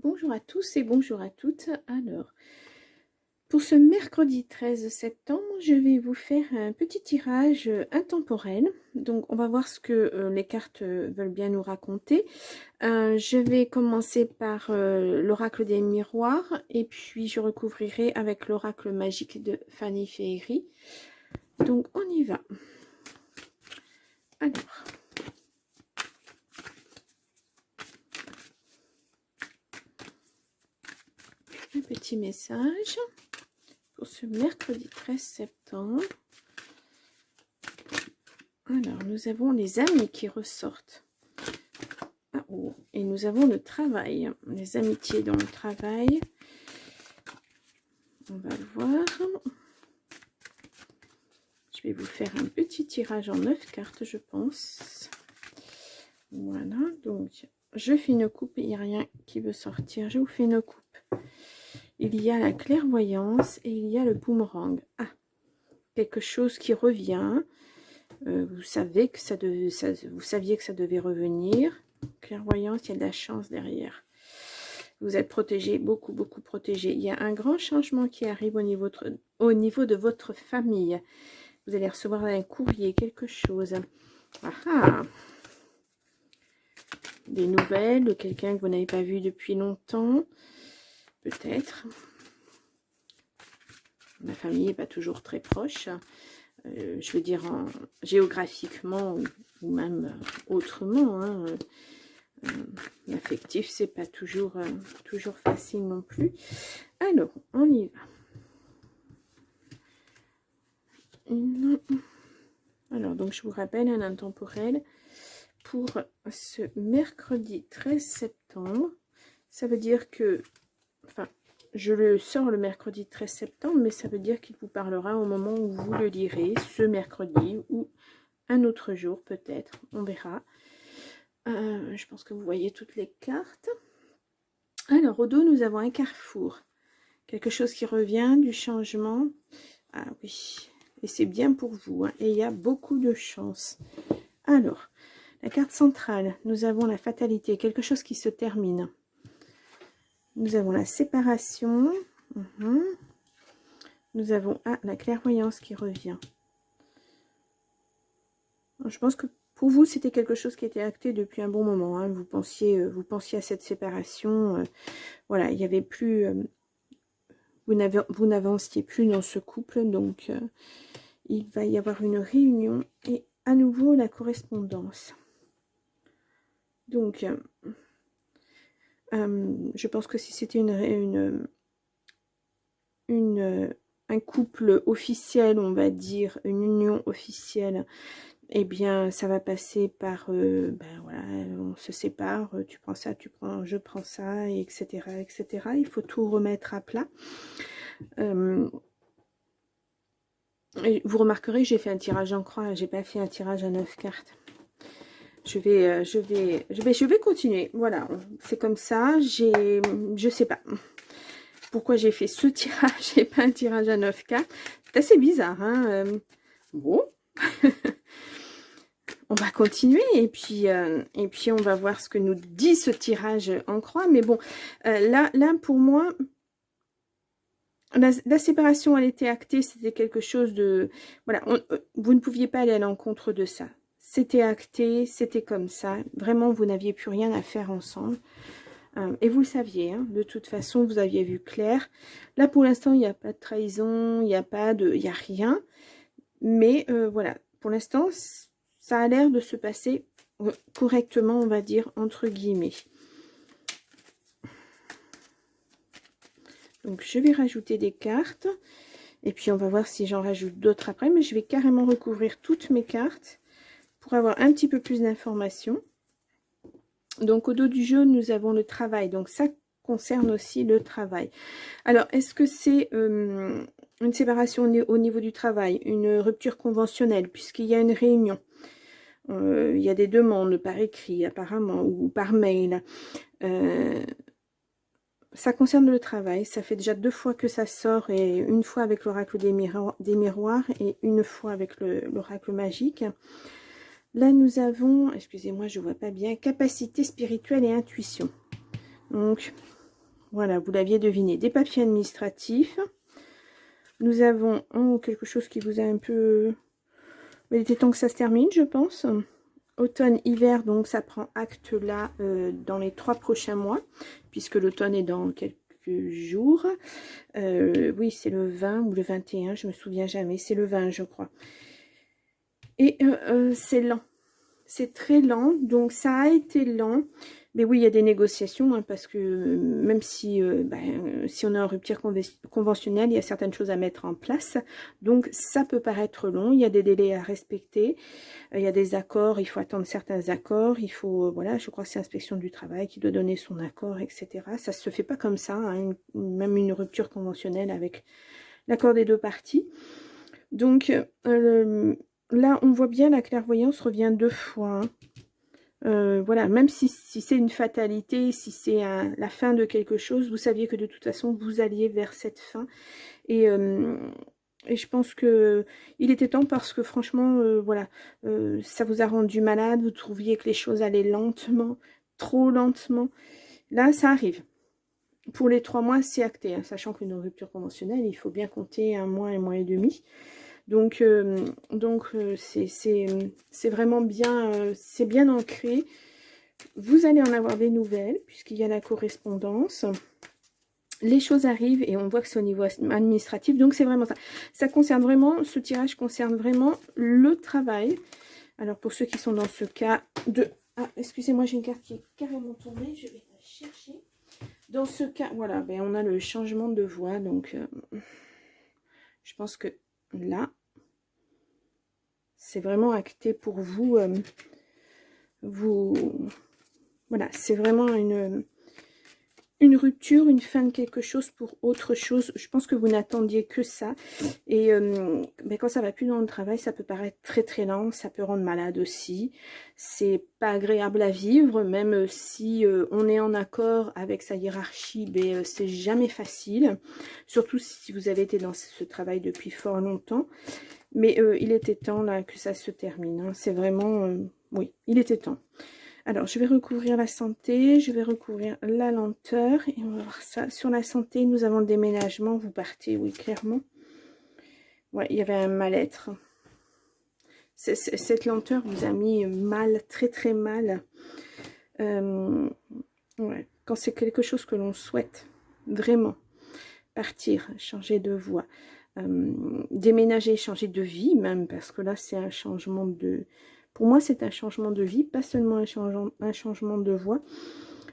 bonjour à tous et bonjour à toutes. Alors, pour ce mercredi 13 septembre, je vais vous faire un petit tirage intemporel. Donc, on va voir ce que les cartes veulent bien nous raconter. Je vais commencer par l'oracle des miroirs et puis je recouvrirai avec l'oracle magique de Fanny Féerie. Donc, on y va. Alors... un petit message pour ce mercredi 13 septembre. Alors, nous avons les amis qui ressortent. Ah, oh. Et nous avons le travail. Les amitiés dans le travail. On va le voir. Je vais vous faire un petit tirage en 9 cartes, je pense. Voilà, donc je fais une coupe. Il n'y a rien qui veut sortir. Je vous fais une coupe. Il y a la clairvoyance et il y a le boomerang. Ah, quelque chose qui revient. Vous savez que vous saviez que ça devait revenir. Clairvoyance, il y a de la chance derrière. Vous êtes protégé, beaucoup protégé. Il y a un grand changement qui arrive au niveau de votre famille. Vous allez recevoir un courrier, quelque chose. Ah, des nouvelles de quelqu'un que vous n'avez pas vu depuis longtemps. Peut-être. La famille n'est pas toujours très proche. Je veux dire géographiquement ou même autrement. Hein. L'affectif, c'est pas toujours facile non plus. Alors, on y va. Alors, donc je vous rappelle un intemporel pour ce mercredi 13 septembre. Ça veut dire que, enfin, je le sors le mercredi 13 septembre, mais ça veut dire qu'il vous parlera au moment où vous le lirez, ce mercredi ou un autre jour peut-être, on verra. Je pense que vous voyez toutes les cartes. Alors, au dos, nous avons un carrefour. Quelque chose qui revient, du changement. Ah oui, et c'est bien pour vous. Hein, et il y a beaucoup de chance. Alors, la carte centrale, nous avons la fatalité, quelque chose qui se termine. Nous avons la séparation. Nous avons la clairvoyance qui revient. Je pense que pour vous, c'était quelque chose qui était acté depuis un bon moment. Hein. Vous pensiez à cette séparation. Voilà, il n'y avait plus... vous n'avanciez plus dans ce couple. Donc, il va y avoir une réunion et à nouveau la correspondance. Donc... je pense que si c'était un couple officiel, on va dire, une union officielle, eh bien, ça va passer par, ben voilà, on se sépare, tu prends ça, je prends ça, etc., etc. Il faut tout remettre à plat. Et vous remarquerez, j'ai fait un tirage en croix, j'ai pas fait un tirage à 9 cartes. Je vais continuer. Voilà, c'est comme ça. Je sais pas pourquoi j'ai fait ce tirage et pas un tirage à 9 cartes. C'est assez bizarre, hein. Bon, on va continuer et puis on va voir ce que nous dit ce tirage en croix. Mais bon, là pour moi, la séparation, elle était actée. C'était quelque chose de... Voilà, vous ne pouviez pas aller à l'encontre de ça. C'était acté, c'était comme ça. Vraiment, vous n'aviez plus rien à faire ensemble. Et vous le saviez, hein, de toute façon, vous aviez vu clair. Là, pour l'instant, il n'y a pas de trahison, il n'y a rien. Mais voilà, pour l'instant, ça a l'air de se passer correctement, on va dire, entre guillemets. Donc, je vais rajouter des cartes. Et puis, on va voir si j'en rajoute d'autres après. Mais je vais carrément recouvrir toutes mes cartes pour avoir un petit peu plus d'informations. Donc, au dos du jeu, nous avons le travail. Donc, ça concerne aussi le travail. Alors, est-ce que c'est une séparation au niveau du travail, une rupture conventionnelle, puisqu'il y a une réunion, il y a des demandes par écrit, apparemment, ou par mail. Ça concerne le travail. Ça fait déjà 2 fois que ça sort, et une fois avec l'oracle des miroirs, et une fois avec l'oracle magique. Là, nous avons, excusez-moi, je ne vois pas bien, capacité spirituelle et intuition. Donc, Voilà, vous l'aviez deviné. Des papiers administratifs. Nous avons quelque chose qui vous a un peu... Il était temps que ça se termine, je pense. Automne, hiver, donc ça prend acte là dans les 3 prochains mois, puisque l'automne est dans quelques jours. Oui, c'est le 20 ou le 21, je me souviens jamais. C'est le 20, je crois. Et c'est lent. C'est très lent, donc ça a été lent. Mais oui, il y a des négociations, hein, parce que même si, si on est en rupture conventionnelle, il y a certaines choses à mettre en place. Donc ça peut paraître long, il y a des délais à respecter, il y a des accords, il faut attendre certains accords, il faut, voilà, je crois que c'est l'inspection du travail qui doit donner son accord, etc. Ça se fait pas comme ça, hein, même une rupture conventionnelle avec l'accord des deux parties. Donc là, on voit bien la clairvoyance revient 2 fois. Hein. Voilà, même si c'est une fatalité, si c'est la fin de quelque chose, vous saviez que de toute façon, vous alliez vers cette fin. Et je pense que il était temps parce que franchement, voilà, ça vous a rendu malade, vous trouviez que les choses allaient lentement, trop lentement. Là, ça arrive. Pour les 3 mois, c'est acté, hein, sachant qu'une rupture conventionnelle, il faut bien compter 1 mois et demi. Donc c'est vraiment bien, c'est bien ancré. Vous allez en avoir des nouvelles, puisqu'il y a la correspondance. Les choses arrivent et on voit que c'est au niveau administratif. Donc c'est vraiment ça. Ça concerne vraiment, ce tirage concerne vraiment le travail. Alors pour ceux qui sont dans ce cas de... Ah, excusez-moi, j'ai une carte qui est carrément tombée. Je vais la chercher. Dans ce cas, voilà, ben on a le changement de voix. Donc je pense que là, c'est vraiment acté pour vous. Voilà, c'est vraiment une rupture, une fin de quelque chose pour autre chose. Je pense que vous n'attendiez que ça. Et mais quand ça va plus dans le travail, ça peut paraître très très lent, ça peut rendre malade aussi. C'est pas agréable à vivre, même si on est en accord avec sa hiérarchie, ben, c'est jamais facile. Surtout si vous avez été dans ce travail depuis fort longtemps. Mais il était temps là que ça se termine. Hein. C'est vraiment... oui, il était temps. Alors, je vais recouvrir la santé, je vais recouvrir la lenteur. Et on va voir ça. Sur la santé, nous avons le déménagement. Vous partez, oui, clairement. Ouais, il y avait un mal-être. Cette lenteur vous a mis mal, très très mal. Ouais, quand c'est quelque chose que l'on souhaite, vraiment. Partir, changer de voie. Déménager, changer de vie même, parce que là c'est un changement de... Pour moi c'est un changement de vie, pas seulement un changement de voie.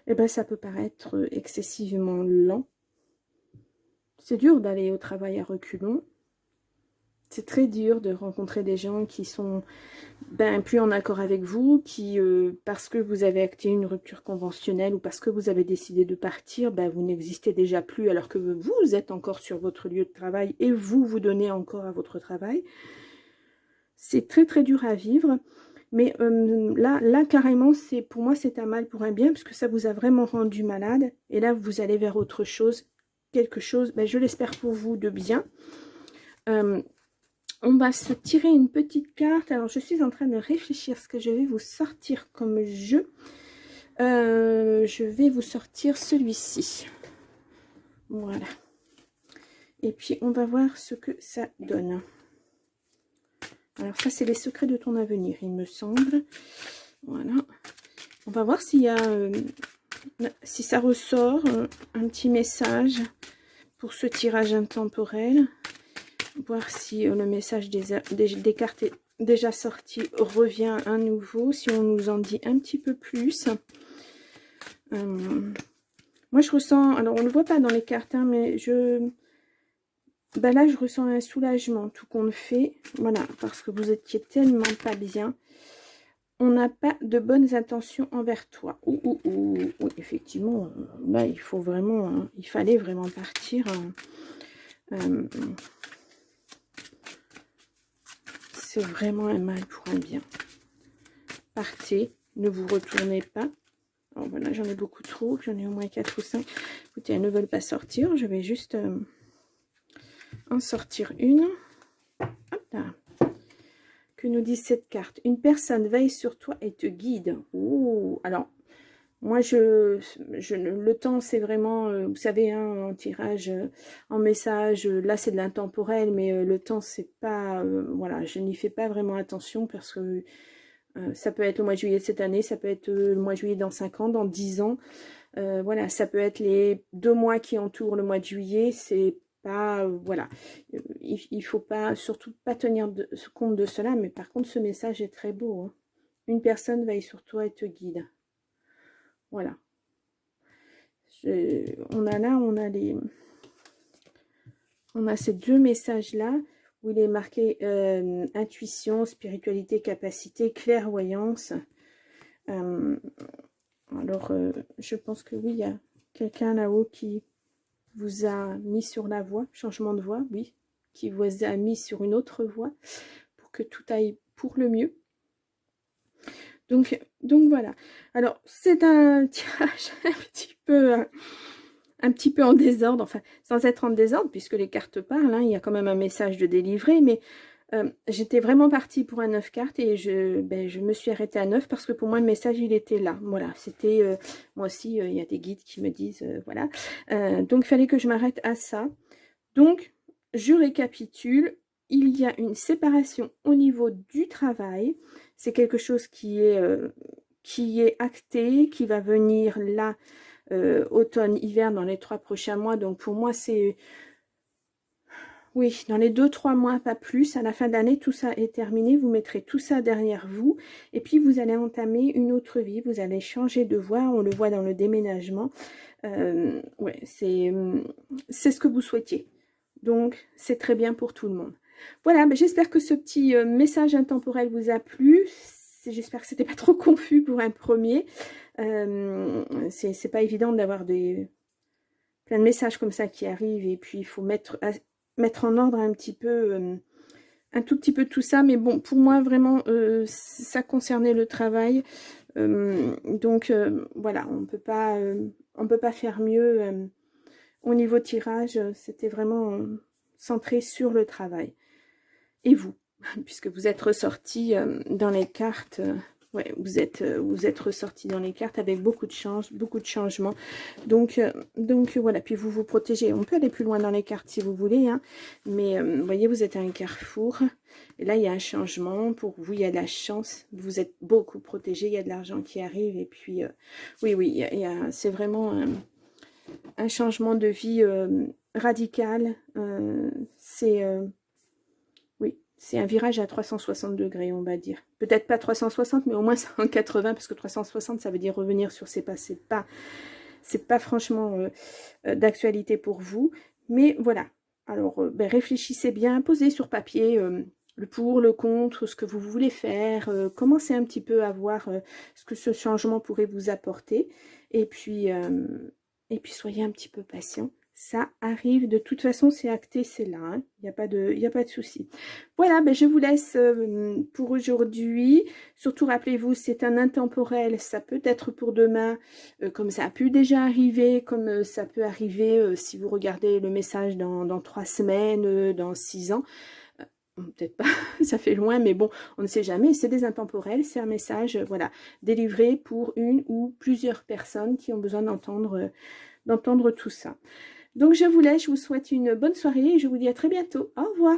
Et ben ça peut paraître excessivement lent. C'est dur d'aller au travail à reculons. C'est très dur de rencontrer des gens qui sont plus en accord avec vous, qui, parce que vous avez acté une rupture conventionnelle ou parce que vous avez décidé de partir, vous n'existez déjà plus alors que vous êtes encore sur votre lieu de travail et vous donnez encore à votre travail. C'est très très dur à vivre, mais là carrément, pour moi c'est un mal pour un bien, puisque ça vous a vraiment rendu malade, et là vous allez vers autre chose, quelque chose, je l'espère pour vous, de bien. On va se tirer une petite carte. Alors, je suis en train de réfléchir ce que je vais vous sortir comme jeu. Je vais vous sortir celui-ci. Voilà. Et puis, on va voir ce que ça donne. Alors, ça, c'est les secrets de ton avenir, il me semble. Voilà. On va voir s'il y a... si ça ressort, un petit message pour ce tirage intemporel. Voir si le message des cartes est déjà sorti revient à nouveau, si on nous en dit un petit peu plus. Moi je ressens, alors on ne le voit pas dans les cartes, hein, mais là je ressens un soulagement, tout compte fait, voilà, parce que vous étiez tellement pas bien. On n'a pas de bonnes intentions envers toi. Oui, effectivement, là il faut vraiment, hein, il fallait vraiment partir. C'est vraiment un mal pour un bien. Partez, ne vous retournez pas. Alors voilà, j'en ai beaucoup trop, j'en ai au moins 4 ou 5. Écoutez, elles ne veulent pas sortir, je vais juste en sortir une. Hop là. Que nous dit cette carte? Une personne veille sur toi et te guide. Oh, alors, Moi, le temps, c'est vraiment, vous savez, hein, en tirage, en message, là, c'est de l'intemporel, mais le temps, c'est pas, voilà, je n'y fais pas vraiment attention parce que ça peut être le mois de juillet de cette année, ça peut être le mois de juillet dans 5 ans, dans 10 ans. Voilà, ça peut être les 2 mois qui entourent le mois de juillet, c'est pas, voilà. Il faut pas, surtout pas tenir compte de cela, mais par contre, ce message est très beau, hein. Une personne veille sur toi et te guide. Voilà. On a là, on a ces 2 messages-là, où il est marqué intuition, spiritualité, capacité, clairvoyance. Alors, je pense que oui, il y a quelqu'un là-haut qui vous a mis sur la voie, changement de voie, oui, qui vous a mis sur une autre voie pour que tout aille pour le mieux. Donc voilà. Alors, c'est un tirage un petit peu en désordre, enfin, sans être en désordre, puisque les cartes parlent, hein, il y a quand même un message de délivrer, mais j'étais vraiment partie pour un 9 cartes et je me suis arrêtée à 9 parce que pour moi le message il était là. Voilà, c'était moi aussi il y a des guides qui me disent voilà. Donc il fallait que je m'arrête à ça. Donc je récapitule, il y a une séparation au niveau du travail. C'est quelque chose qui est acté, qui va venir là automne, hiver dans les 3 prochains mois. Donc pour moi c'est oui, dans les 2-3 mois, pas plus. À la fin de l'année, tout ça est terminé. Vous mettrez tout ça derrière vous. Et puis, vous allez entamer une autre vie. Vous allez changer de voie. On le voit dans le déménagement. Ouais, c'est ce que vous souhaitiez. Donc, c'est très bien pour tout le monde. Voilà, ben, j'espère que ce petit message intemporel vous a plu. J'espère que c'était pas trop confus pour un premier. C'est pas évident d'avoir plein de messages comme ça qui arrivent. Et puis, il faut mettre en ordre un petit peu, un tout petit peu tout ça, mais bon, pour moi, vraiment, ça concernait le travail, donc voilà, on peut pas faire mieux, au niveau tirage, c'était vraiment centré sur le travail, et vous, puisque vous êtes ressorti dans les cartes, ouais, vous êtes ressorti dans les cartes avec beaucoup de changements. Donc voilà, puis vous protégez. On peut aller plus loin dans les cartes si vous voulez, hein, mais vous voyez, vous êtes à un carrefour. Et là, il y a un changement. Pour vous, il y a de la chance. Vous êtes beaucoup protégé. Il y a de l'argent qui arrive. Et puis, oui, c'est vraiment un changement de vie radical. C'est un virage à 360 degrés, on va dire. Peut-être pas 360, mais au moins 180, parce que 360, ça veut dire revenir sur ses pas. C'est pas franchement d'actualité pour vous. Mais voilà. Alors, réfléchissez bien, posez sur papier le pour, le contre, ce que vous voulez faire. Commencez un petit peu à voir ce que ce changement pourrait vous apporter. Et puis soyez un petit peu patient. Ça arrive, de toute façon, c'est acté, c'est là. Hein. Il n'y a pas de souci. Voilà, je vous laisse pour aujourd'hui. Surtout, rappelez-vous, c'est un intemporel. Ça peut être pour demain, comme ça a pu déjà arriver, comme ça peut arriver si vous regardez le message dans 3 semaines, dans 6 ans. Peut-être pas, ça fait loin, mais bon, on ne sait jamais. C'est des intemporels, c'est un message, voilà, délivré pour une ou plusieurs personnes qui ont besoin d'entendre tout ça. Donc, je vous laisse, je vous souhaite une bonne soirée et je vous dis à très bientôt. Au revoir.